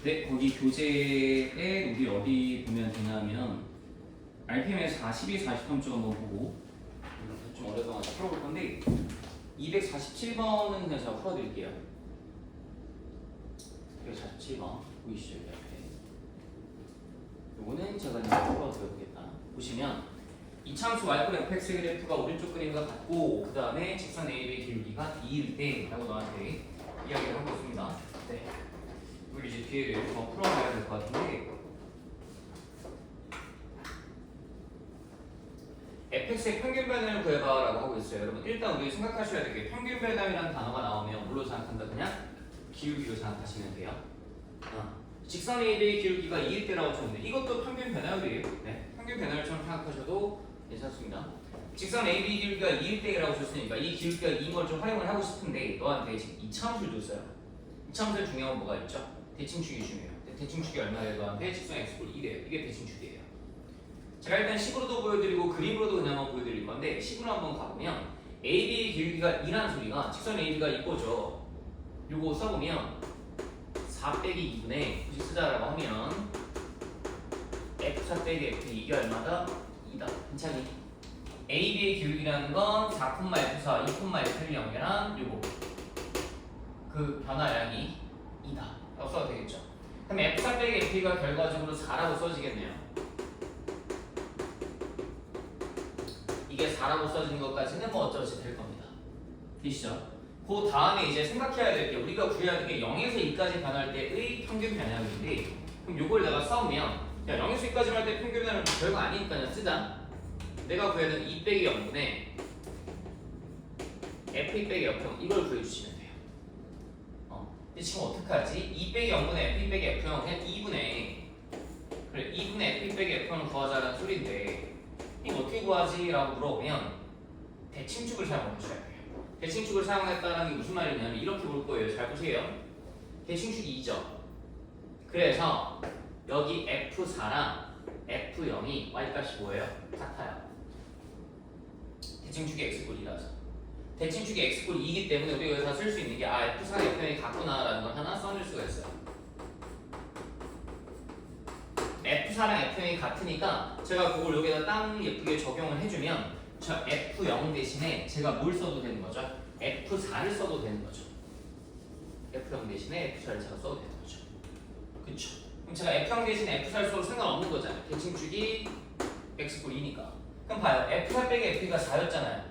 네, 거기 교재에 우리 어디 보면 되냐면 RPM에서 42, 43쪽 한번 보고 좀 어려서 풀어볼 건데 247번은 그냥 제가 풀어드릴게요. 247번 보이시죠? 옆에 요거는 제가 그냥 풀어드려보겠다. 보시면 이참수 y권 fx 그래프가 오른쪽 그림과 같고 그 다음에 직선 AB의 기울기가 2일 때 라고 너한테 이야기를 하고 있습니다. 네. 우리 이제 뒤에를 더 풀어봐야 될 것 같은데 fx의 평균 변화를 구해봐라고 하고 있어요. 여러분 일단 우리 생각하셔야 될 게 평균 변화라는 단어가 나오면 뭘로 생각한다? 그냥 기울기로 생각하시면 돼요. 직선 AB의 기울기가 2일 때라고 쳤는데 이것도 평균 변화율이에요. 네. 평균 변화율처럼 생각하셔도 괜찮습니다. 직선 AB 기울기가 2일 때라고 줬으니까 이 기울기가 2인 걸 좀 활용을 하고 싶은데 너한테 지금 이차함수를 줬어요. 이차함수의 중요한 건 뭐가 있죠? 대칭축이 중요해요. 대칭축이 얼마예요? 너한테 직선 x꼴 1이에요. 이게 대칭축이에요. 제가 일단 식으로도 보여드리고 그림으로도 그냥 한번 보여드릴 건데 식으로 한번 가보면 AB의 기울기가 2라는 소리가 직선 AB가 이거죠. 요거 써보면 4 빼기 2분의 굳이 쓰자라고 하면 F4 빼기 F2 이게 얼마다? 2다. 괜찮니? AB의 기울기라는 건 4,F4, 2,F1을 연결한 요거 그 변화량이 2다 라고 써도 되겠죠. 그럼 F4 빼기 F2가 결과적으로 4라고 써지겠네요. 이게 4라고 써지는 것까지는 뭐 어쩌지 될 겁니다. 되시죠? 그 다음에 이제 생각해야 될 게 우리가 구해야 될 게 0에서 2까지 변할 때의 평균 변화율인데 그럼 요걸 내가 써오면 야 0에서 2까지 할 때 평균 변화율은 별거 아니니까 그냥 쓰자. 내가 구해야 되는 2 빼기 0분의 F2 빼기 F0 이걸 구해주시면 돼요. 근데 지금 어떡하지? 2 빼기 0분의 F2 빼기 F0 그냥 2분의 그래 2분의 F2 빼기 F0을 구하자라는 소리인데 이거 어떻게 구하지? 라고 물어보면 대칭축을 사용하셔야 돼요. 대칭축을 사용했다는 게 무슨 말이냐면 이렇게 볼 거예요. 잘 보세요. 대칭축이 2죠. 그래서 여기 F4랑 F0이 Y값이 뭐예요? 같아요. 대칭축이 X꼴이라서. 대칭축이 X꼴이기 때문에 우리가 여기서 쓸 수 있는 게 F4랑 F0이 같구나라는 걸 하나 써줄 수가 있어요. F4랑 F0이 같으니까 제가 그걸 여기다 딱 예쁘게 적용을 해주면 저 F0 대신에 제가 뭘 써도 되는 거죠? F4를 써도 되는 거죠. F0 대신에 F4를 제가 써도 되는 거죠. 그쵸? 그럼 제가 F0 대신에 F4를 써도 상관없는 거잖아요. 대칭축이 X꼴이니까. 그럼 봐요. F4 빼기 F2가 4였잖아요.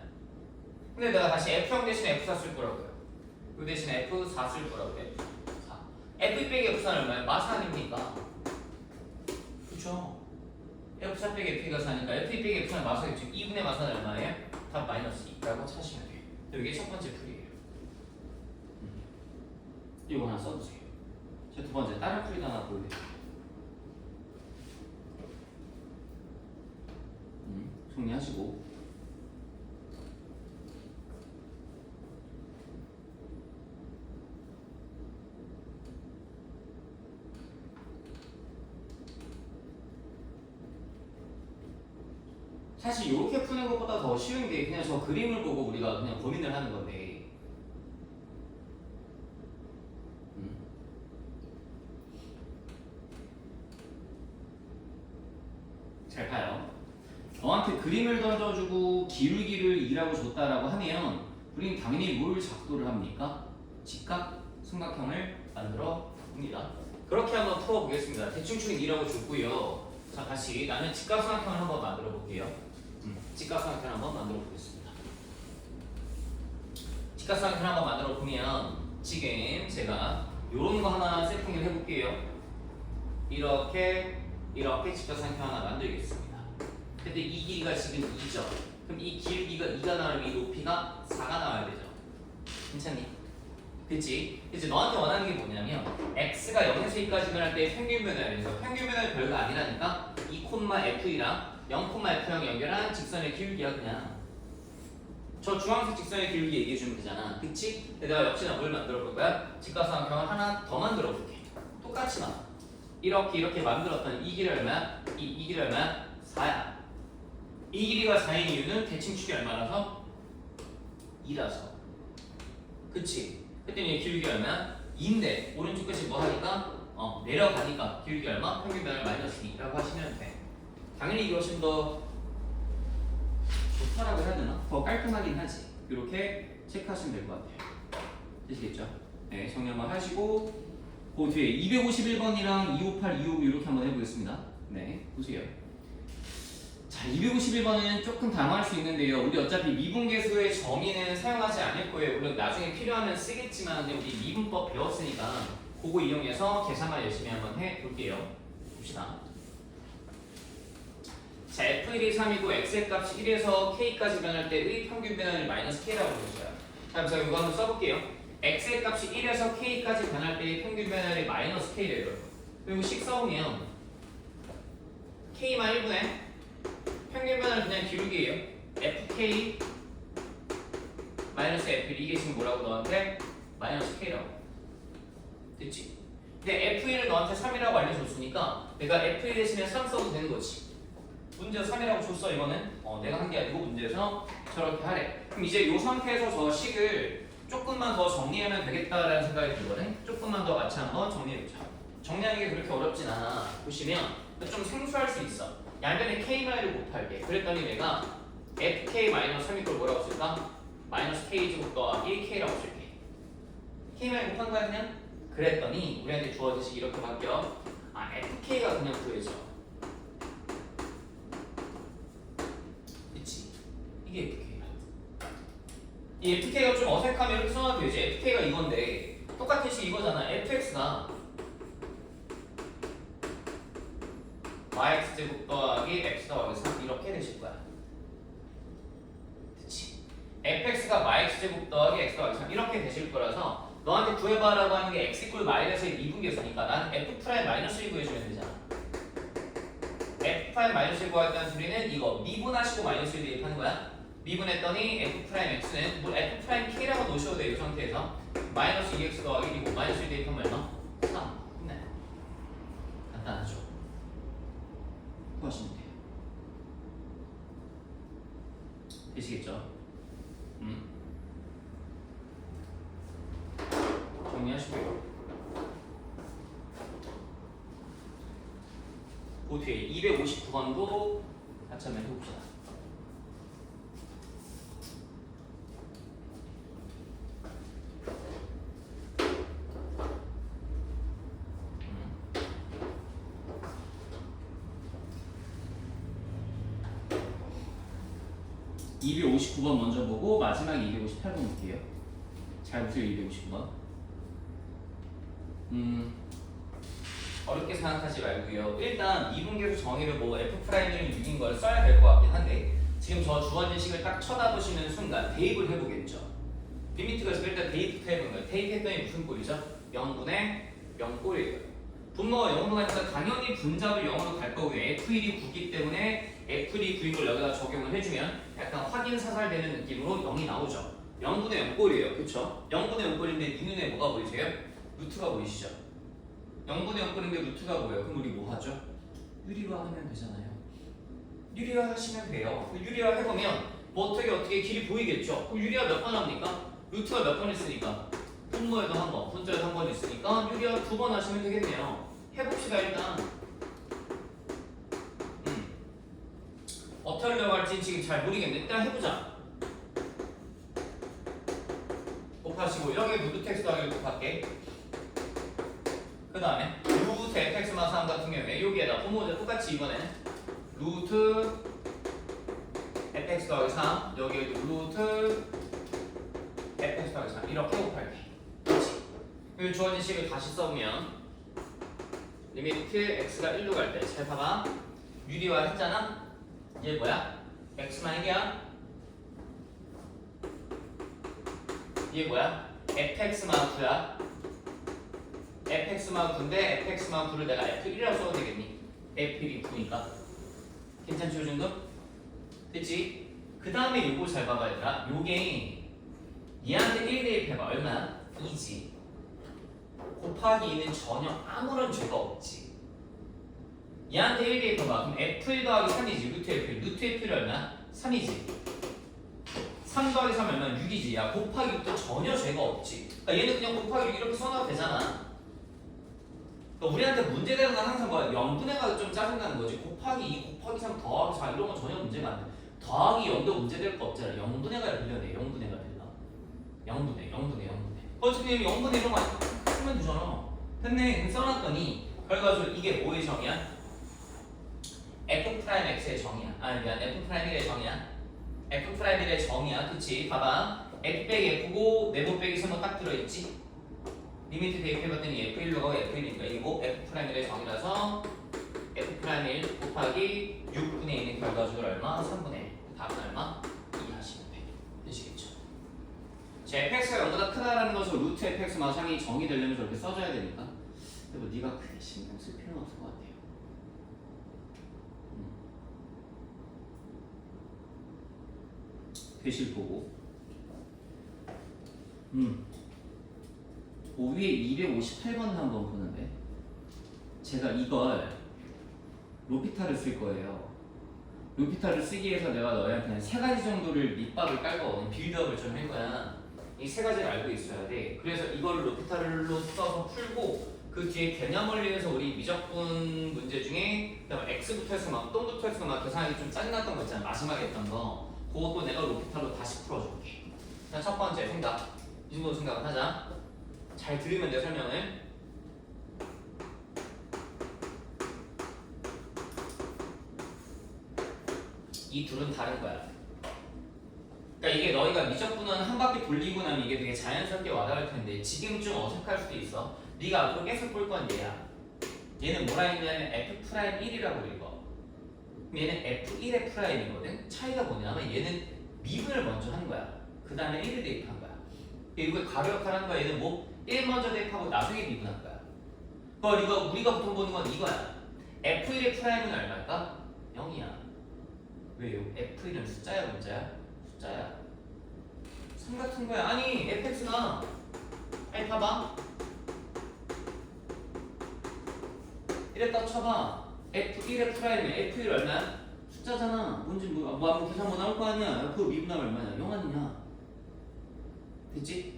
근데 내가 다시 F0 대신에 F4 쓸 거라고요. 그 대신에 F4 쓸 거라고요. F4. F2 빼기 F4는 얼마예요? 마사 아닙니까? 그쵸? F4 빼기 F2가 4니까 F2 빼기 F4는 마사겠죠. 2분의 마사는 얼마예요? 답 마이너스 2라고 찾으시면 돼요. 이게 첫 번째 풀이에요. 이거 하나 써주세요. 자, 두 번째 다른 풀이도 하나 보여드릴게요. 정리하시고 사실 이렇게 푸는 것보다 더 쉬운 게 그냥 저 그림을 보고 우리가 그냥 고민을 하는 건데 잘 봐요. 너한테 그림을 던져주고 기울기를 2라고 줬다라고 하면 우리는 당연히 뭘 작도를 합니까? 직각 삼각형을 만들어 봅니다. 그렇게 한번 풀어보겠습니다. 대칭축은 2라고 줬고요. 자 다시 나는 직각 삼각형을 한번 만들어 볼게요. 직각 삼각형을 한번 만들어 보겠습니다. 직각 삼각형을 한번 만들어 보면 지금 제가 요런 거 하나 세팅을 해볼게요. 이렇게 직각 삼각형 하나 만들겠습니다. 근데 이 길이가 지금 2죠. 그럼 이 기울기가 2가 나오면 이 높이가 4가 나와야 되죠. 괜찮니? 그치? 이제 너한테 원하는 게 뭐냐면 x가 0에서 2까지 변할 때 평균 변화율에서 평균 변화율 별거 아니라니까 2,F2랑 0,F0 연결한 직선의 기울기야 그냥 저 주황색 직선의 기울기 얘기해주면 되잖아. 그치? 내가 역시나 뭘 만들어 볼 거야? 직각삼각형을 하나 더 만들어 볼게. 똑같지만 이렇게 만들었던 이 길이 얼마야? 이 길이 얼마야? 4야. 이 길이가 4인 이유는 대칭축이 얼마라서? 2라서. 그치? 그랬더니 기울기가 얼마야? 2인데 오른쪽 끝이 뭐 하니까? 내려가니까 기울기 얼마? 평균 변화율 마이너스 2라고 하시면 돼. 당연히 이게 훨씬 더 좋다라고 해야 되나? 더 깔끔하긴 하지. 이렇게 체크하시면 될 것 같아요. 되시겠죠? 네, 정리 한번 하시고 그 뒤에 251번이랑 258, 259 이렇게 한번 해보겠습니다. 네, 보세요. 자, 251번은 조금 당황할 수 있는데요. 우리 어차피 미분계수의 정의는 사용하지 않을 거예요. 물론 나중에 필요하면 쓰겠지만 우리 미분법 배웠으니까 그거 이용해서 계산만 열심히 한번 해볼게요. 봅시다. 자, F1이 3이고 X의 값이 1에서 K까지 변할 때의 평균 변화율 마이너스 K라고 그랬어요. 자, 그래서 이거 한번 써볼게요. X의 값이 1에서 K까지 변할 때의 평균 변화율이 마이너스 K래요. 그리고 식 써오면 K만 1분의 평균 변화율 그냥 기울기예요. FK 마이너스 F1 이게 지금 뭐라고 너한테? 마이너스 K라고. 됐지? 근데 F1을 너한테 3이라고 알려줬으니까 내가 F1 대신에 3 써도 되는 거지. 문제에서 3이라고 줬어 이거는 내가 한 게 아니고 문제에서 저렇게 하래. 그럼 이제 이 상태에서 저 식을 조금만 더 정리하면 되겠다라는 생각이 들거든. 조금만 더 같이 한번 정리해보자. 정리하는 게 그렇게 어렵진 않아. 보시면 좀 생소할 수 있어. 양변에 K마이를 곱할게. 그랬더니 내가 FK-3 이걸 뭐라고 쓸까? 마이너스 K제곱 더하기 K라고 쓸게. K마이 곱한 거야 그냥? 그랬더니 우리한테 주어진 식이 이렇게 바뀌어. FK가 그냥 구해져. 그치? 이게 FK. 이 FK가 좀 어색하면 이렇게 써놔도 되지. FK가 이건데 똑같은 식이 이거잖아. FX가 yx제곱 더하기 x 더하기 3 이렇게 되실 거야. 그치? fx가 yx제곱 더하기 x 더하기 3 이렇게 되실 거라서 너한테 구해봐라고 하는 게 x 이퀄 마이너스의 미분계수니까 난 f 프라임 마이너스 1 구해주면 되잖아. f 프라임 마이너스 1 구하겠다는 소리는 이거 미분하시고 마이너스 1 대입하는 거야. 미분했더니 f 프라임 x는 뭐 f 프라임 k라고 놓으셔도 돼요. 이 상태에서 마이너스 2x 더하기 그리고 마이너스 1 대입하면 얼마? 3. 네. 간단하죠. 하시면 돼요. 되시겠죠? 정리하시고요. 그 뒤에 259번도 같이 한번 해봅시다. 음. 259번 먼저 보고 마지막에 258번 볼게요. 잘 보세요. 259번. 어렵게 생각하지 말고요. 일단 이분계수 정의를 뭐 F'을 6인 걸 써야 될 것 같긴 한데 지금 저 주어진 식을 딱 쳐다보시는 순간 대입을 해보겠죠. 리미트가 있을 때 일단 대입부터 해보는 거예요. 대입했더니 무슨 꼴이죠? 0분의 0꼴이에요. 분모가 0으로 가니까 당연히 분잡을 0으로 갈 거고요. F1이 9기 때문에 F1이 9인 걸 여기다 적용을 해주면 약간 확인 사살되는 느낌으로 0이 나오죠. 0분의 0꼴이에요. 그쵸? 0분의 0꼴인데 눈에 뭐가 보이세요? 루트가 보이시죠? 0분의 0꼴인데 루트가 보여요. 그럼 우리 뭐 하죠? 유리화하면 되잖아요. 유리화 하시면 돼요. 유리화 해보면 뭐 어떻게 길이 보이겠죠? 그럼 유리화 몇 번 합니까? 루트가 몇 번 있으니까 분모에도 한 번, 분자에도 한 번 있으니까 유리화 2번 하시면 되겠네요. 해봅시다 일단. 어떻게 하려고 할지 지금 잘 모르겠는데 일단 해보자. 곱하시고 여기 루트 텍스 더하기 곱할게. 그 다음에 루트 fx만 3 같은 경우에 여기에다 분모자 똑같이 이번에는 루트 fx 더하기 3 여기에도 루트 fx 더하기 3 이렇게 곱할게. 그렇지? 그리고 주어진 식을 다시 써보면 리미트 x가 1로 갈 때 잘 봐봐. 유리화 했잖아? 얘 뭐야? x만 1이야? 얘 뭐야? fx만 9야? fx만 9인데 fx만 9를 내가 f1이라고 써도 되겠니? f1이 9니까 괜찮죠? 이 정도? 됐지? 그 다음에 요거 잘 봐봐 얘들아. 요게 얘한테 1 대입해봐. 얼마야? 2지. 곱하기 2는 전혀 아무런 죄가 없지. 얘한테 1 대입해봐. 그럼 f1 더하기 3이지. 루트 f1. 루트 f1이 얼마야? 3이지. 3 더하기 3 얼마야? 6이지. 야 곱하기 6도 전혀 죄가 없지. 그러니까 얘는 그냥 곱하기 6 이렇게 써놔도 되잖아. 그러니까 우리한테 문제되는 건 항상 뭐야? 0분의가 좀 짜증나는 거지. 곱하기 2, 곱하기 3, 더하기 4 이런 건 전혀 문제가 안 돼. 더하기 0도 문제될 거 없잖아. 0분의가 빌려내. 0분의가 빌려. 0분의. 선생님이 0분의 이런 거 쓰면 되잖아. 됐네. 써놨더니 결과적으로 이게 뭐의 정의야? F'X의 정의야. 아니 미안. F'1의 정의야. F'1의 정의야. 그치? 봐봐. F 빼기 F고 네모 빼기 3은 딱 들어있지? 리미트 대입해봤더니 F1로 가고 F1이니까 이거 F'의 정의라서 F'1 곱하기 6분의 2는 결과적으로 얼마? 3분의 1. 답은 얼마? 2 하시면 돼. 되시겠죠? 제 fx가 0보다 크다라는 것을 루트 fx 마상이 정의되려면 저렇게 써줘야 되니까. 근데 뭐 네가 크게 신경 쓸 필요는 없을 것 같아요. 되실 거고. 그 위에 258번 한번 보는데 제가 이걸 로피타를 쓸 거예요. 로피타를 쓰기 위해서 내가 너희한테 한 3가지 정도를 밑밥을 깔고 빌드업을 좀 할 거야. 이 3가지를 알고 있어야 돼. 그래서 이걸 로피타를로 써서 풀고 그 뒤에 개념 원리에서 우리 미적분 문제 중에 그다음에 x부터 해서 막 똥부터 해서 막 계산하기 좀 짜증났던 거 있잖아. 마지막에 했던 거. 그것도 내가 로피타로 다시 풀어줄게. 자, 첫 번째 생각. 이 정도 생각을 하자. 잘 들으면 내 설명을. 이 둘은 다른 거야. 그러니까 이게 너희가 미적분은 한 바퀴 돌리고 나면 이게 되게 자연스럽게 와닿을 텐데 지금 좀 어색할 수도 있어. 네가 앞으로 계속 볼 건 얘야. 얘는 뭐라 했냐면 F'1이라고 읽어. 얘는 F1의 프라임이거든. 차이가 뭐냐면 얘는 미분을 먼저 한 거야. 그 다음에 1을 대입한 거야. 이거 가로 역할을 한 거야. 얘는 뭐 1 먼저 대입하고 나중에 미분한 거야. 그러니까 우리가 보통 보는 건 이거야. F1의 프라임은 얼마일까? 0이야. 왜요? F1은 숫자야 문자야? 숫자야. 3 같은 거야. 아니 fx가 아니 봐봐. 이래 딱 쳐봐. F1의 프라임에 F1 얼마야? 숫자잖아. 뭔지 뭐 계산 뭐 나올 거 아니야. 그 미분하면 얼마냐? 0 아니냐? 됐지?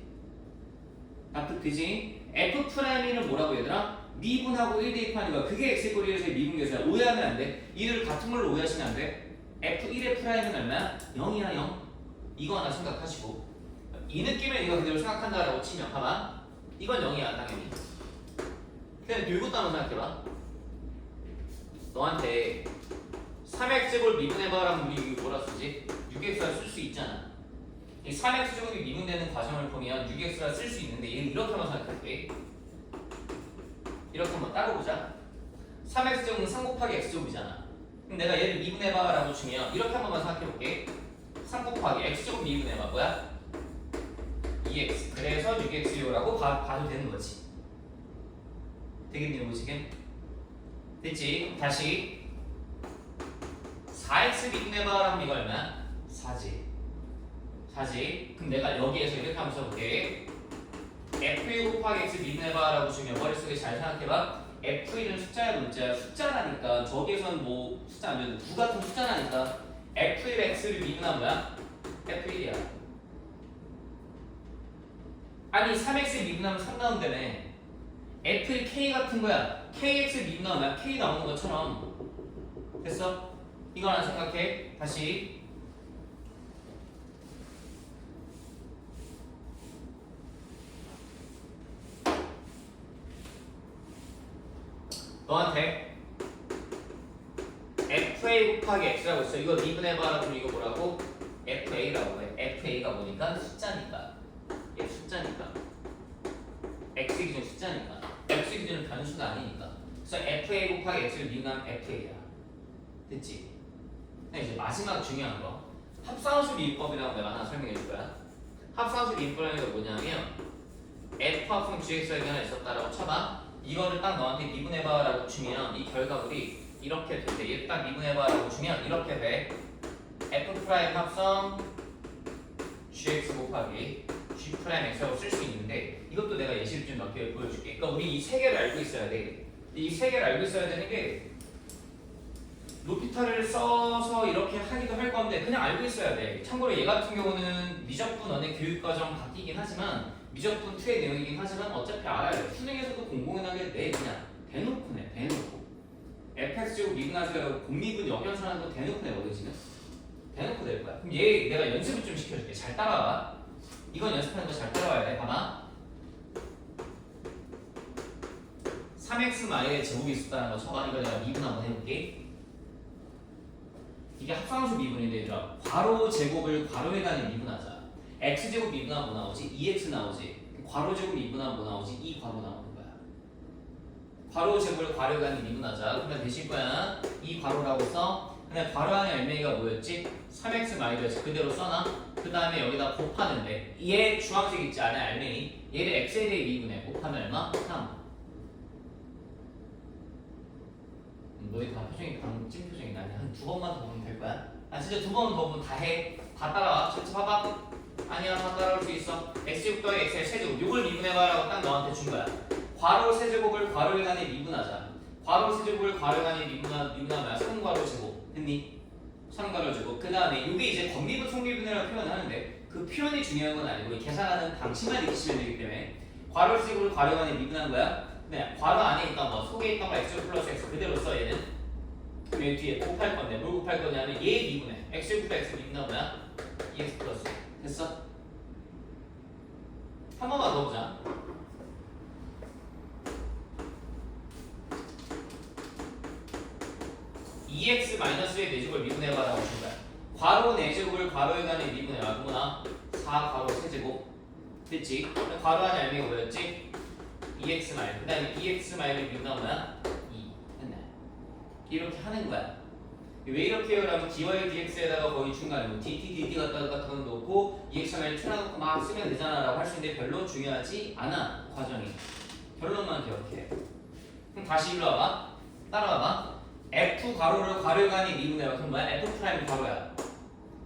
납득되지? F'1은 뭐라고 얘들아? 미분하고 1 대입하니까 그게 X의 꼬리에서의 미분 계수야. 오해하면 안 돼. 이들 같은 걸로 오해하시면 안 돼. F1의 프라임은 얼마야? 0이야 0. 이거 하나 생각하시고 이 느낌을 네가 그대로 생각한다라고 치면 봐봐. 이건 0이야 당연히. 그냥 들고 따면 생각해봐. 너한테 3x제곱 미분해봐라면 우리 이거 뭐라 쓰지? 6x라 쓸 수 있잖아. 이 3x제곱이 미분되는 과정을 보면 6x라 쓸 수 있는데 얘는 이렇게 한번 생각할게. 이렇게 한번 따라보자. 3x제곱은 3 곱하기 x제곱이잖아. 그럼 내가 얘를 미분해봐라고 주면 이렇게 한 번만 생각해볼게. 3 곱하기 x제곱 미분해봐 뭐야? 2x. 그래서 6x요라고 봐도 되는 거지. 되겠니 뭐 지금? 됐지? 다시 4x 미분해봐라면 이거 얼마야? 4지. 4지. 그럼 내가 여기에서 이렇게 한번 써볼게. f1 곱하기 x 미분해봐라고 주면 머릿속에 잘 생각해봐. F1은 숫자야 문자야. 숫자라니까 저기에서는 뭐 숫자 아니면 9 같은 숫자라니까 F1 x를 미분하면 뭐야? F1이야. 아니 3x 미분하면 3 나온다며. F1 k 같은 거야. kx 미분하면 k 나오는 것처럼. 됐어? 이거 하나 생각해. 다시 너한테 FA 곱하기 X라고 있어. 이거 미분해봐라. 그럼 이거 뭐라고? FA라고 해. FA가 뭐니까? 숫자니까. 얘 숫자니까. X 기준 숫자니까. X 기준은 변수가 아니니까. 그래서 FA 곱하기 X를 미분하면 FA야. 됐지? 근데 이제 마지막 중요한 거. 합상수 미분법이라고 내가 하나 설명해 줄 거야. 합상수 미분법이 뭐냐면 F 합성 GX가 하나 있었다라고 쳐봐. 이거를 딱 너한테 미분해봐라고 주면 이 결과물이 이렇게 돼. 얘 딱 미분해봐라고 주면 이렇게 돼. F 프라임 합성 GX 곱하기 G 프라임 X라고 쓸 수 있는데 이것도 내가 예시를 좀 몇 개 보여줄게. 그러니까 우리 이 세 개를 알고 있어야 돼. 이 세 개를 알고 있어야 되는 게 로피타를 써서 이렇게 하기도 할 건데 그냥 알고 있어야 돼. 참고로 얘 같은 경우는 미적분 원의 교육과정 바뀌긴 하지만 미적분 2의 내용이긴 하지만 어차피 알아야 돼. 수능에서도 공공연하게 내 그냥 대놓고네, 대놓고. fx제곱 미분하세요. 곱미분 역연산하는 거 대놓고 내거든 지금. 대놓고 낼 거야. 그럼 얘 내가 연습을 좀 시켜줄게. 잘 따라와. 이건 연습하는 거 잘 따라와야 돼. 봐봐. 3x마이의 제곱이 있었다는 거 쳐봐. 이거 내가 미분 한번 해볼게. 이게 합성함수 미분인데 얘들아, 괄호 제곱을 괄호에 가는 미분하자. x제곱 미분하면 뭐 나오지? 2x 나오지. 괄호 제곱 미분하면 뭐 나오지? 2 괄호 나오는 거야. 괄호 제곱을 괄호에 가는 미분하자. 그러면 되실 거야. 2 괄호라고 써. 그냥 괄호 안에 알맹이가 뭐였지? 3x 마이너스 그대로 써놔. 그 다음에 여기다 곱하는데 얘 주황색 있지 않아? 알맹이. 얘를 x에 대해 미분해. 곱하면 얼마? 3. 너희 다 표정이 찐 표정이다. 한 두 번만 더 보면 될 거야. 아 진짜 두 번 더 보면 다 해. 다 따라와. 진짜 봐봐. 아니야, 다 따라올 수 있어. x제곱 더하기 x의 세제곱. 이걸 미분해봐라고 딱 너한테 준 거야. 괄호 세제곱을 괄호에 간에 미분하자. 괄호 세제곱을 괄호에 간에 미분하면 3괄호 제곱. 됐니? 3괄호 제곱. 그 다음에 이게 이제 겉미분, 속미분이라고 표현을 하는데 그 표현이 중요한 건 아니고 계산하는 방식만 익히시면 되기 때문에 괄호 세제곱을 괄호에 간에 미분한 거야. 네, 괄호 안에 있던 거, 속에 있던 거 x 플러스 x 그대로 써 얘는. 그럼 얘 뒤에 곱할 건데 뭘 곱할 거냐면 얘 미분해. x 곱해 x 미분하면 뭐야? 2x 플러스. 됐어? 한 번만 더 보자. 2x 마이너스의 4제곱을 미분해봐라고 준 거야. 괄호 4제곱을 괄호에 간에 미분해봐. 그거나 4 괄호 세제곱. 됐지? 괄호 안에 알맹이가 뭐였지? 2x 마이너스. 그 다음에 2x 마이너스 미분하면 뭐야? 2. 됐네. 이렇게 하는 거야. 왜 이렇게 해요? 라면 dy dx에다가 거의 중간에 뭐 dt, dd 같은 거 놓고 2x만 틀어놓고 막 쓰면 되잖아 라고 할 수 있는데 별로 중요하지 않아. 과정이. 결론만 기억해. 그럼 다시 일로 와봐. 따라와봐. f 괄호를 괄호에 간에 미분해봐. 그럼 뭐야? f 프라임 괄호야.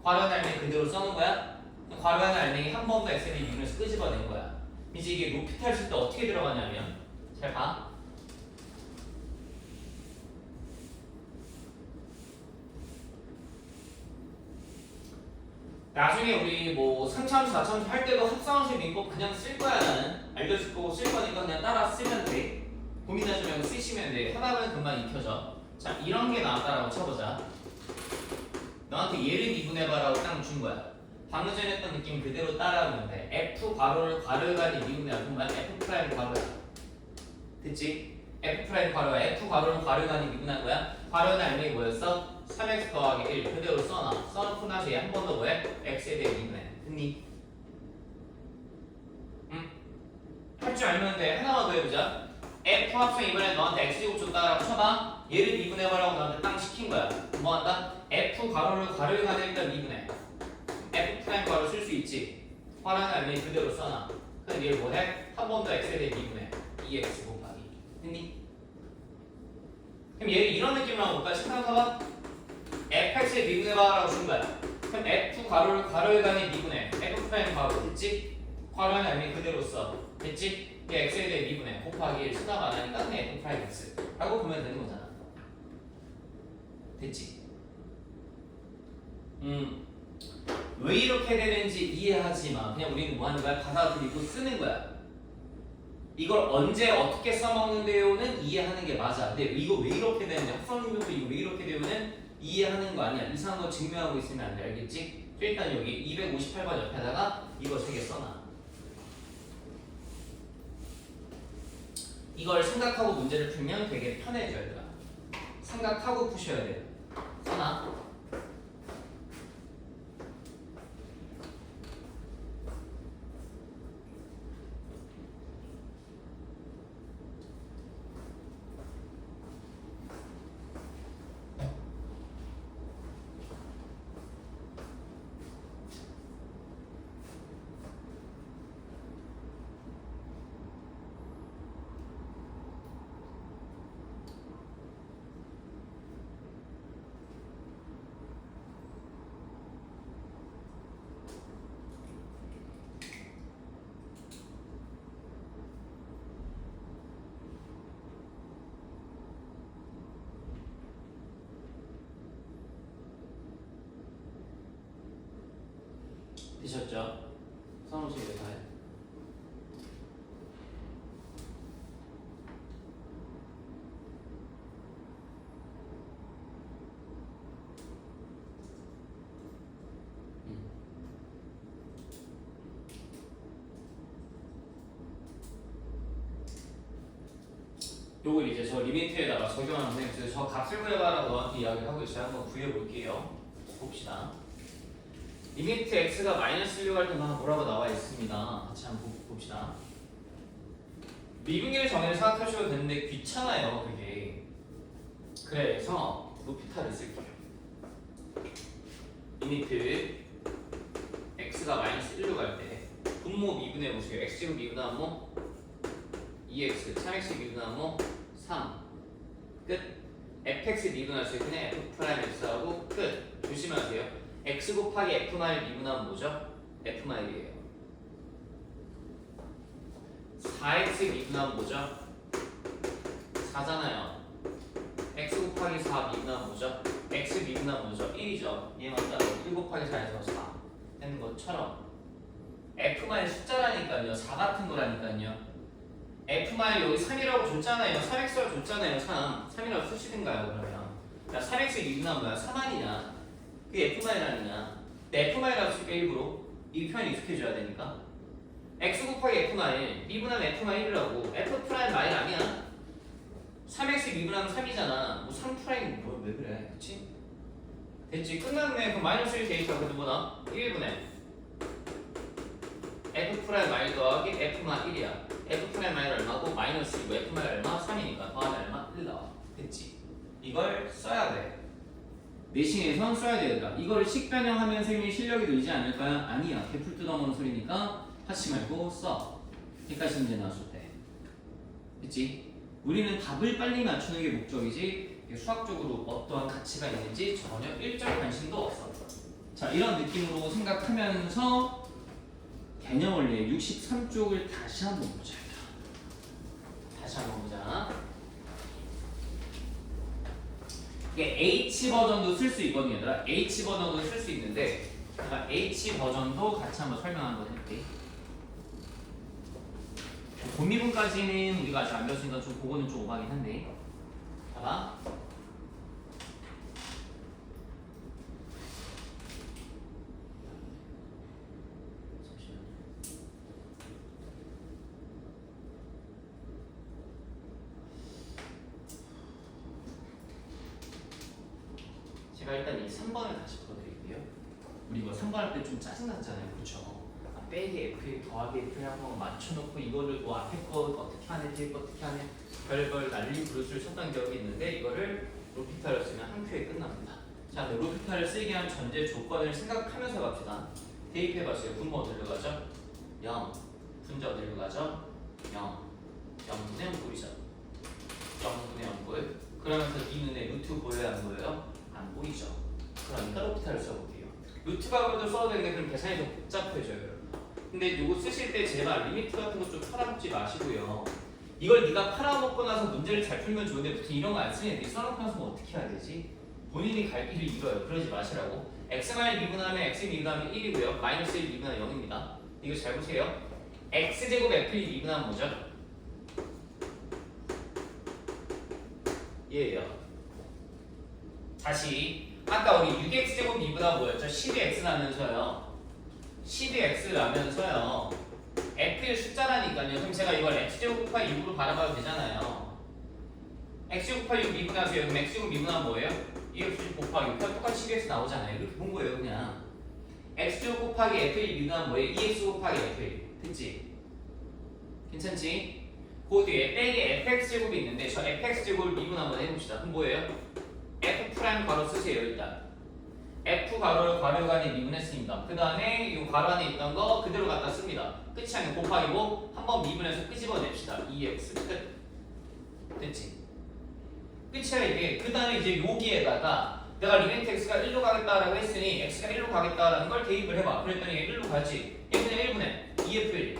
괄호 안에 알맹이 그대로 써놓은 거야? 괄호 안에 알맹이 한 번 더 x에 미분해서 끄집어낸 거야. 이제 이게 로피탈 쓸 때 어떻게 들어가냐면 잘 봐. 나중에 우리 뭐 3차함수, 4차함수 할 때도 합성함수 민법 그냥 쓸 거야. 나는 알려줄 거고 쓸 거니까 그냥 따라 쓰면 돼. 고민하지 말고 쓰시면 돼. 하다 보면 금방 익혀져. 자, 이런 게 나왔다라고 쳐보자. 너한테 얘를 미분해봐라고 딱 준 거야. 방금 전에 했던 느낌 그대로 따라하면 돼. f 괄호를 괄호에 간에 미분해야 그러면 f 프라임 괄호야. 됐지? f 프라임 괄호야. f 괄호를 괄호에 간에 미분한 거야. 괄호는 알맹이 뭐였어? 3x 더하기 1 그대로 써놔. 써놓고 나서 얘 한 번 더 뭐해? x에 대해 미분해. 됐니? 응? 할 줄 알면 돼. 하나만 더 해보자. f 합성 이번에 너한테 x제곱 줬다라고 쳐봐. 얘를 미분해봐라고 너한테 땅 시킨 거야. 뭐 한다? f 괄호를 괄호에 간에 일단 미분해. f 프라임 괄호 쓸 수 있지. 괄호는 알맹이 그대로 써놔. 그럼 얘를 뭐해? 한 번 더 x에 대해 미분해. 2x 곱하기. 됐니? 그럼 얘를 이런 느낌으로 한번 볼까? 생각해봐. fx에 미분해봐라고 준 거야. 그럼 f 괄호를 괄호에 간에 미분해. f 프라임 괄호 됐지? 괄호 안에 알맹이 그대로 써. 됐지? 얘 x에 대해 미분해. 곱하기 1 수납 안 하니까 그냥 f 프라임 x 라고 보면 되는 거잖아. 됐지? 왜 이렇게 되는지 이해하지 마. 그냥 우리는 뭐 하는 거야? 받아들이고 쓰는 거야. 이걸 언제 어떻게 써먹는데요는 이해하는 게 맞아. 근데 이거 왜 이렇게 되는지 합성유형도 이거 왜 이렇게 되면은 이해하는 거 아니야. 이상한 거 증명하고 있으면 안 돼. 알겠지? 일단 여기 258번 옆에다가 이거 3개 써놔. 이걸 생각하고 문제를 풀면 되게 편해져 얘들아. 생각하고 푸셔야 돼. 써놔. 되셨죠? 선호식에 다 해. 요걸 이제 저 리미트에다가 적용하는 선생님, 저 값을 구해봐라고 너한테 이야기를 하고 있어요. 한번 구해볼게요. 봅시다. 리미트 x가 마이너스 1로 갈 때 뭐라고 나와 있습니다. 같이 한번 봅시다. 미분계를 정의를 생각하셔도 되는데 귀찮아요, 그게. 그래서 루피타를 쓸게요. 리미트 x가 마이너스 1로 갈 때 분모 미분해 보세요. x제곱 미분하면 뭐 2x, 3x 미분하면 뭐 3. 끝. fx 미분하세요. 그냥 f 프라임 x하고 끝. 조심하세요. x 곱하기 f 마일 미분하면 뭐죠? f 마일이에요. 4x 미분하면 뭐죠? 4잖아요. x 곱하기 4 미분하면 뭐죠? x 미분하면 뭐죠? 1이죠. 얘만 따로 1 곱하기 4에서 4 되는 것처럼 f 마일 숫자라니까요. 4 같은 거라니까요. f 마일 여기 3이라고 줬잖아요. 3x라고 줬잖아요. 3이라고 쓰시든가요. 그러면 야 3x 미분하면 뭐야? 3 아니냐? 그게 f 마일 아니냐? 근데 f 마일이라고 쓸까 일부러? 이 표현 익숙해져야 되니까 x 곱하기 f 마일 미분하면 f 마일이라고. f 프라임 마일 아니야? 3x 미분하면 3이잖아. 뭐 3 프라임 왜 그래? 그치? 됐지? 끝났네. 그럼 마이너스 1 대입하 그래도 뭐나? 1분의 f 프라임 마일 더하기 f 마 1이야. f 프라임 마일 얼마고 마이너스 2고 f 마일 얼마? 3이니까 더하면 얼마? 1 나와. 됐지? 이걸 써야 돼. 내신에선 써야 되겠다. 이거를 식변형하면 선생님이 실력이 늘지 않을까요? 아니야. 개풀 뜯어먹는 소리니까 하지 말고 써. 여기까지 문제 나왔을 때. 됐지? 우리는 답을 빨리 맞추는 게 목적이지 수학적으로 어떠한 가치가 있는지 전혀 일절 관심도 없어. 자, 이런 느낌으로 생각하면서 개념 원리의 63쪽을 다시 한번 보자. 다시 한번 보자. 이게 H 버전도 쓸 수 있거든요, 얘들아. H 버전도 쓸 수 있는데, 제가 H 버전도 같이 한번 설명 한번 해볼게. 곤미분까지는 우리가 아직 안 배웠으니까 좀 그거는 좀 오바긴 한데, 봐봐. 제가 일단 이 3번을 다시 풀어드릴게요. 우리 이거 3번 할 때 좀 짜증났잖아요. 그렇죠? 빼기 F 더하기 F 한번 맞춰놓고 이거를 뭐 앞에 거 어떻게 하네 뒤에 거 어떻게 하네 별걸 난리 부르스를 쳤던 기억이 있는데 이거를 로피타를 쓰면 한 큐에 끝납니다. 자, 근데 로피타를 쓰게 한 전제 조건을 생각하면서 갑시다. 대입해봤어요. 분모 어디로 가죠? 0. 분자 어디로 가죠? 0. 0분의 0꼴이죠. 0분의 0꼴. 그러면서 이 눈에 루트 보여야 안 보여요? 안 보이죠. 그러니까 로피타를 써볼게요. 루트 가로도 써도 되는데 그럼 계산이 더 복잡해져요. 근데 이거 쓰실 때 제발 리미트 같은 거 좀 팔아먹지 마시고요. 이걸 네가 팔아먹고 나서 문제를 잘 풀면 좋은데 보통 이런 거 안 쓰는 애들이 써놓고 나서 뭐 어떻게 해야 되지? 본인이 갈 길을 잃어요. 그러지 마시라고. x 미분하면 x 미분하면 1이고요. 마이너스 1 미분하면 0입니다. 이거 잘 보세요. x제곱 f1 미분하면 뭐죠? 얘예요. 다시 아까 우리 6x제곱 미분하면 뭐였죠? 12x 나면서요. 12x 나면서요. f의 숫자라니까요. 그럼 제가 이걸 x제곱 곱하기 6으로 바라봐도 되잖아요. x제곱 곱하기 6 미분하세요. 그럼 x제곱 미분하면 뭐예요? 2x 곱하기 6 똑같이 12x 나오잖아요. 이렇게 본 거예요 그냥. x제곱 곱하기 f1 미분하면 뭐예요? 2x 곱하기 f1. 됐지? 괜찮지? 그 뒤에 빼기 fx제곱이 있는데 저 fx제곱을 미분 한번 해봅시다. 그럼 뭐예요? f 프라임 괄호 쓰세요 일단. f 괄호를 괄호 안에 미분했습니다. 그 다음에 이 괄호 안에 있던 거 그대로 갖다 씁니다. 끝이 아니고 곱하기고 한번 미분해서 끄집어냅시다. 2x 끝. 됐지? 끝이야 이게. 그 다음에 이제 여기에다가 내가 리미트 x가 1로 가겠다라고 했으니 x가 1로 가겠다라는 걸 대입을 해봐. 그랬더니 얘 1로 가지. 얘는 1분의 2f1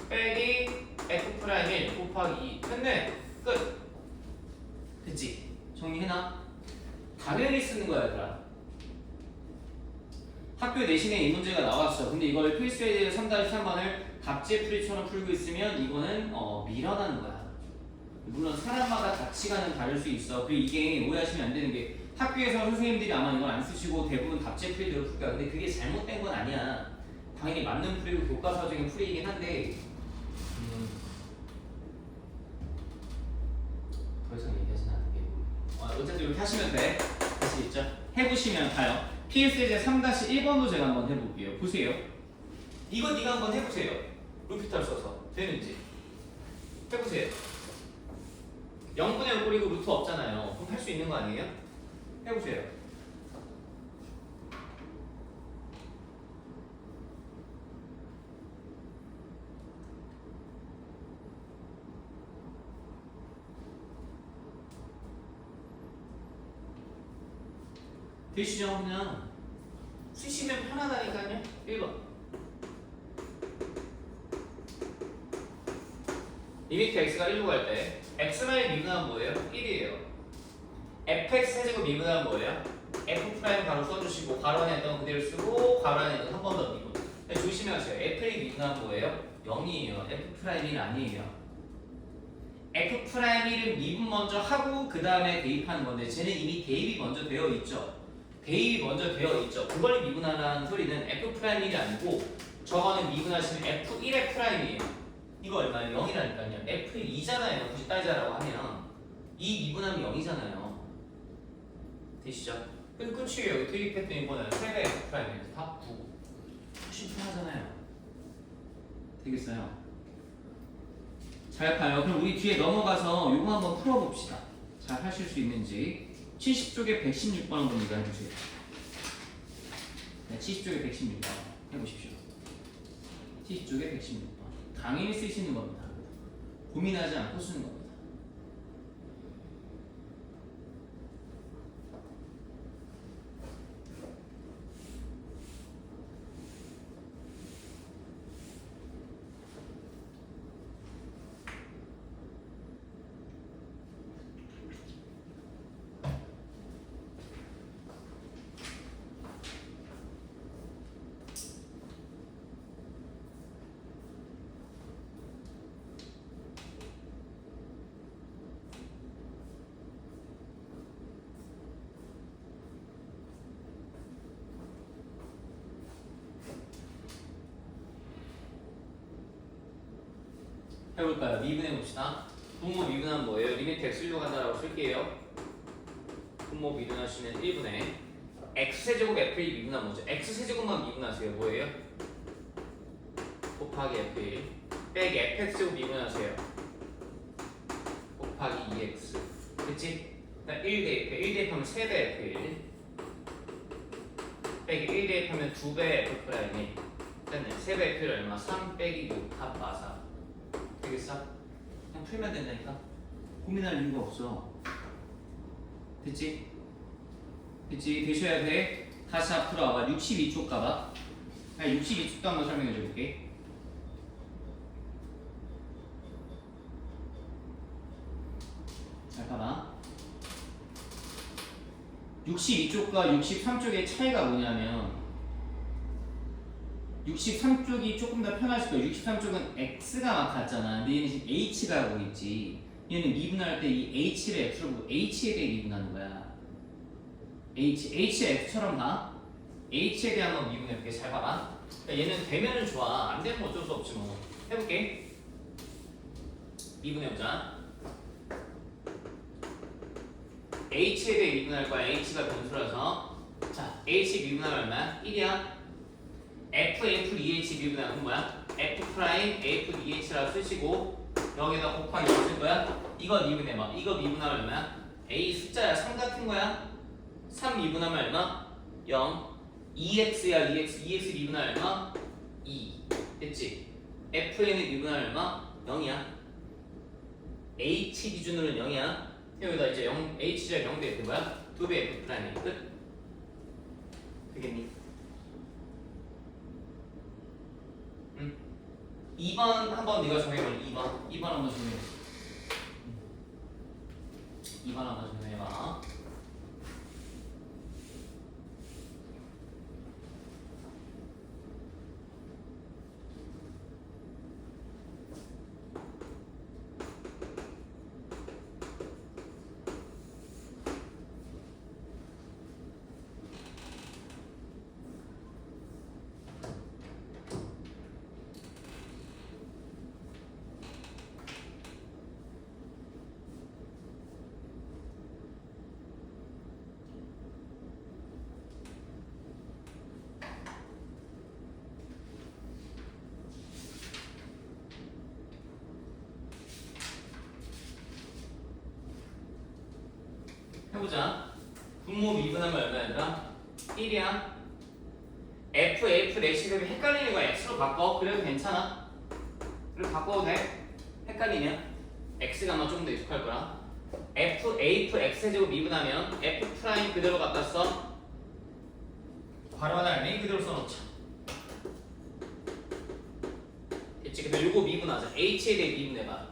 빼기 f 프라임 1 곱하기 2 됐네. 끝. 됐지? 정리해놔. 당연히 쓰는 거야 얘들아. 학교 내신에 이 문제가 나왔어. 근데 이걸 필수에 3-3번을 답지 풀이처럼 풀고 있으면 이거는 밀어나는 거야. 물론 사람마다 가치관은 다를 수 있어. 그리고 이게 오해하시면 안 되는 게 학교에서 선생님들이 아마 이걸 안 쓰시고 대부분 답지 풀이대로 풀 거야. 근데 그게 잘못된 건 아니야. 당연히 맞는 풀이고 교과서적인 풀이이긴 한데 더 이상 얘기하진 않을게. 어쨌든 이렇게 하시면 돼. 아시겠죠? 해보시면 가요. PSJ 3-1번도 제가 한번 해볼게요. 보세요. 이거 네가 한번 해보세요. 루피터를 써서 되는지 해보세요. 0분의 5 뿌리고 루트 없잖아요. 그럼 할 수 있는 거 아니에요? 해보세요. 되시죠? 그냥 쓰시면 편하다니까요. 1번 리미트 x가 1로 갈 때 x만의 미분하면 뭐예요? 1이에요. fx 세제곱 미분하면 뭐예요? f 프라임 가로 써주시고 가로 안에 있던 그대로 쓰고 가로 안에 있던 한 번 더 미분. 조심하세요. f의 미분하면 뭐예요? 0이에요. f 프라임 1 아니에요. f 프라임 1은 미분 먼저 하고 그 다음에 대입하는 건데 쟤는 이미 대입이 먼저 되어 있죠. 대입이 먼저 되어 있죠. 그걸 미분하라는 소리는 f 프라임 1이 아니고 저거는 미분하시는 f1의 프라임이에요. 이거 얼마예요? 0이라니까요. f2잖아요. 굳이 따지자라고 하면 이 미분하면 0이잖아요. 되시죠? 그럼 끝이에요. 대입했더니 이번에는 3배 f 프라임이에요. 답 9. 훨씬 편하잖아요. 되겠어요? 잘 가요. 그럼 우리 뒤에 넘어가서 요거 한번 풀어봅시다. 잘 하실 수 있는지. 70쪽에 116번 한번 이거 해주세요. 네, 70쪽에 116번 해보십시오. 70쪽에 116번. 당연히 쓰시는 겁니다. 고민하지 않고 쓰는 겁니다. 해볼까요? 미분해봅시다. 분모 미분하면 뭐예요? 리미트 x로 간다라고 쓸게요. 분모 미분하시면 1분의 x세제곱 f1 미분하면 뭐죠? x세제곱만 미분하세요. 뭐예요? 곱하기 f1 빼기 fx제곱 미분하세요. 곱하기 2x 그치? 그러니까 1 대입 1 대입하면 3배 f1 빼기 1 대입하면 2배 f 프라임이 됐네. 3배 f1 얼마? 3 빼기 6 합 마사 되겠어? 그냥 풀면 된다니까? 고민할 이유가 없어. 됐지? 됐지? 되셔야 돼. 다시 앞으로 와봐. 62쪽 가봐. 62쪽도 한번 설명해 줄게. 잘 봐봐. 62쪽과 63쪽의 차이가 뭐냐면 63쪽이 조금 더 편하실 거예요. 63쪽은 x가 막 같잖아. 근데 얘는 지금 h가 하고 있지. 얘는 미분할 때 이 h를 x로 보고 h에 대해 미분하는 거야. h가 x처럼 봐. h에 대해 한번 미분해볼게. 잘 봐봐. 그러니까 얘는 되면은 좋아. 안 되면 어쩔 수 없지 뭐. 해볼게. 미분해보자. h에 대해 미분할 거야. h가 변수라서. 자, h 미분하면 얼마야? 1이야. f2h 미분하면 뭐야? f 프라임 f2h라고 쓰시고 여기다 곱하기 뭐 쓸 거야? 이거 미분해봐. 이거 미분하면 얼마야? a 숫자야 3 같은 거야? 3 미분하면 얼마? 0 2x야 2x 미분하면 얼마? 2 됐지? fn을 미분하면 얼마? 0이야 h 기준으로는 0이야 여기다 이제 0, h가 0 돼. 그 뭐야? 2배 f 프라임이 끝? 되겠니? 2번 한번 네가 정해봐. 2번 한번 정해봐. 2번 한번 정해봐. 해보자. 분모 미분하면 얼마 얘들아? 1이야. F 대시 대비 헷갈리는 거 X로 바꿔. 그래도 괜찮아. 그래도 바꿔도 돼. 헷갈리냐? X가 아마 좀 더 익숙할 거라. X제곱 미분하면 F 프라임 그대로 갖다 써. 괄호 하나 메인 그대로 써놓자. 됐지? 근데 요거 미분하자. H에 대해 미분해봐.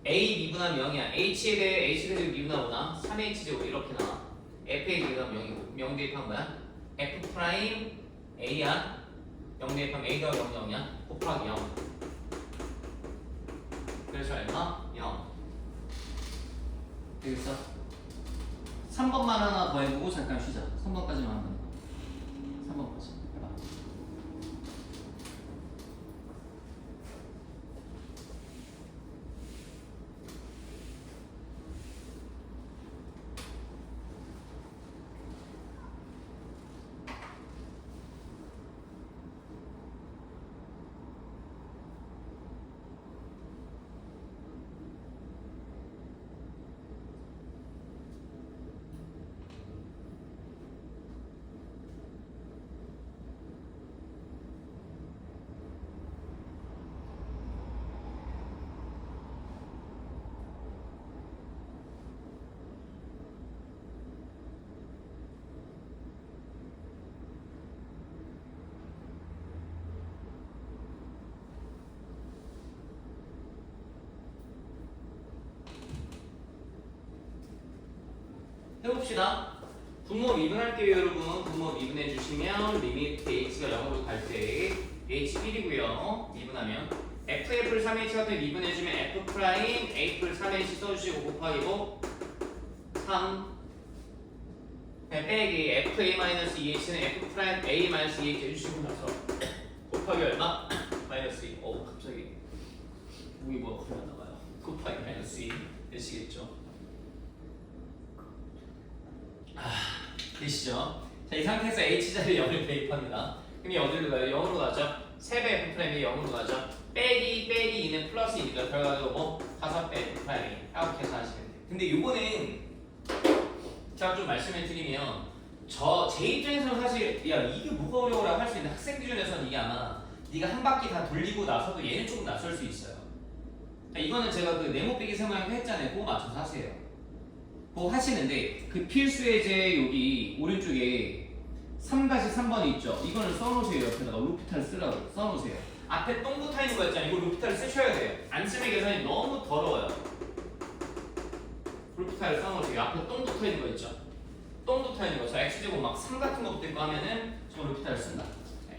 A 미분하면 0이야. H에 대해 H제곱 미분하거나 3H제곱 이렇게 나와. F에 대해 미분하면 0이고 0 대입한 거야. F 프라임 A야. 0 대입하면 A가 0, 0이야. 곱하기 0. 그래서 얼마? 0. 되겠어? 3번만 하나 더 해보고 잠깐 쉬자. 3번까지만 하면 3번까지 해봐. 해봅시다. 분모 미분할게요 여러분. 분모 미분해 주시면 리미트 h가 0으로 갈 때 h 1이고요. 미분하면 f를 3h 같은 미분해주면 f 프라임 a를 3h 써주시고 곱하기고 3 빼기 fa-2h는 f 프라임 a-2h 해주시고 나서 곱하기 얼마? 마이너스 2. 갑자기 목이 뭐가 거의 안 나가요. 곱하기 마이너스 2 되시겠죠? 되시죠? 자, 이 상태에서 h자리에 0을 대입합니다. 그럼 어디로 가요? 0으로 가죠? 3배 f'이 0으로 가죠? 빼기 2는 플러스 2니까 결과적으로 뭐 5배 f'이 이렇게 해서 하시면 돼요. 근데 요거는 제가 좀 말씀을 드리면 제 입장에서는 사실 야 이게 뭐가 어려워라고 할 수 있는 학생 기준에서는 이게 아마 네가 한 바퀴 다 돌리고 나서도 얘는 조금 낯설 수 있어요. 이거는 제가 그 네모 빼기 세모양도 했잖아요. 그거 맞춰서 하세요. 그거 하시는데 그 필수 예제 여기 오른쪽에 3-3번이 있죠. 이거는 써놓으세요. 옆에다가 루피탈 쓰라고 써놓으세요. 앞에 똥 붙어 있는 거 있잖아요. 이거 루피탈 쓰셔야 돼요. 안 쓰면 계산이 너무 더러워요. 루피탈 써놓으세요. 앞에 똥 붙어 있는 거 있죠. 똥 붙어 있는 거. 저 x제곱 막 3 같은 거 붙어 있고 하면은 저 루피탈 쓴다.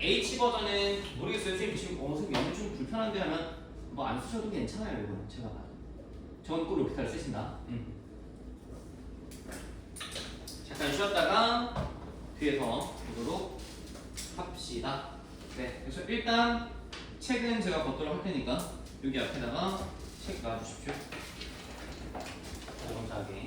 H 버전은 모르겠어요. 선생님 지금 선생님 영어 좀 불편한데 하면 뭐 안 쓰셔도 괜찮아요. 이거는 제가 봐도. 저는 꼭 루피탈 쓰신다. 잠깐 쉬었다가 뒤에서 보도록 합시다. 네, 그래서 일단 책은 제가 걷도록 할 테니까 여기 앞에다가 책 놔주십시오. 감사하게.